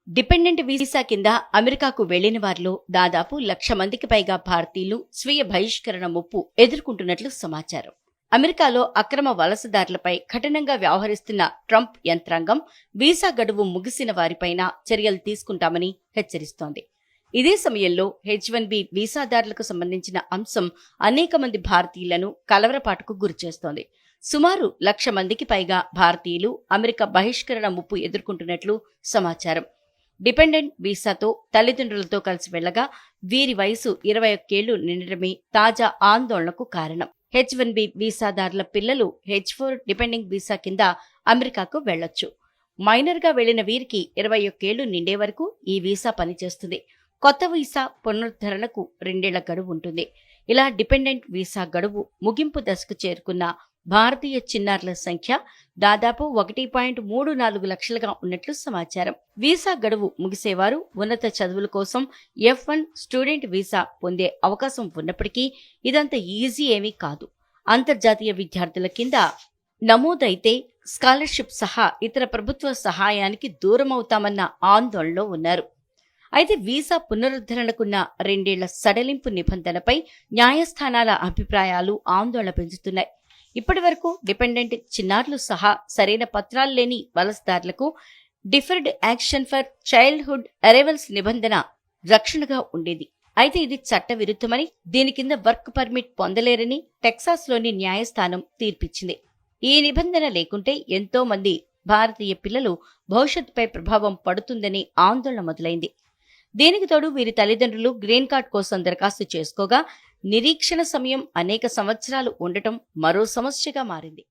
Dependent visa కింద అమెరికాకు వెళ్లిన వారిలో దాదాపు 1,00,000 మందికి పైగా భారతీయులు స్వీయ బహిష్కరణ ముప్పు ఎదుర్కొంటున్నట్లు సమాచారం. అమెరికాలో అక్రమ వలసదారులపై కఠినంగా వ్యవహరిస్తున్న ట్రంప్ యంత్రాంగం వీసా గడువు ముగిసిన వారిపైన చర్యలు తీసుకుంటామని హెచ్చరిస్తోంది. ఇదే సమయంలో H-1B వీసాదారులకు సంబంధించిన అంశం అనేక మంది భారతీయులను కలవరపాటుకు గురిచేస్తోంది. సుమారు 1,00,000 మందికి పైగా భారతీయులు అమెరికా బహిష్కరణ ముప్పు ఎదుర్కొంటున్నట్లు సమాచారం. డిపెండెంట్ వీసాతో తల్లిదండ్రులతో కలిసి వెళ్లగా వీరి వయసు 21 ఏళ్లు నిండడమే తాజా ఆందోళనకు కారణం. H-1B వీసాదారుల పిల్లలు H-4 డిపెండింగ్ వీసా కింద అమెరికాకు వెళ్లొచ్చు. మైనర్గా వెళ్లిన వీరికి 21 ఏళ్లు నిండే వరకు ఈ వీసా పనిచేస్తుంది. కొత్త వీసా పునరుద్ధరణకు 2 ఏళ్ల గడువు ఉంటుంది. ఇలా డిపెండెంట్ వీసా గడువు ముగింపు దశకు చేరుకున్న భారతీయ చిన్నారుల సంఖ్య దాదాపు 1.34 లక్షలుగా ఉన్నట్లు సమాచారం. వీసా గడువు ముగిసేవారు ఉన్నత చదువుల కోసం F-1 స్టూడెంట్ వీసా పొందే అవకాశం ఉన్నప్పటికీ ఇదంత ఈజీ ఏమీ కాదు. అంతర్జాతీయ విద్యార్థుల కింద నమోదైతే స్కాలర్షిప్ సహా ఇతర ప్రభుత్వ సహాయానికి దూరమవుతామన్న ఆందోళనలో ఉన్నారు. అయితే వీసా పునరుద్ధరణకున్న 2 ఏళ్ల సడలింపు నిబంధనపై న్యాయస్థానాల అభిప్రాయాలు ఆందోళన పెంచుతున్నాయి. ఇప్పటి వరకు డిపెండెంట్ చిన్నారులు సహా సరైన పత్రాలు లేని వలసదారులకు deferred action for childhood arrivals నిబంధన రక్షణగా ఉండేది. అయితే ఇది చట్ట విరుద్ధమని, దీని కింద వర్క్ పర్మిట్ పొందలేరని టెక్సాస్లోని న్యాయస్థానం తీర్పిచ్చింది. ఈ నిబంధన లేకుంటే ఎంతో మంది భారతీయ పిల్లలు భవిష్యత్తుపై ప్రభావం పడుతుందని ఆందోళన మొదలైంది. దీనికి తోడు వీరి తల్లిదండ్రులు గ్రీన్ కార్డ్ కోసం దరఖాస్తు చేసుకోగా నిరీక్షణ సమయం అనేక సంవత్సరాలు ఉండటం మరో సమస్యగా మారింది.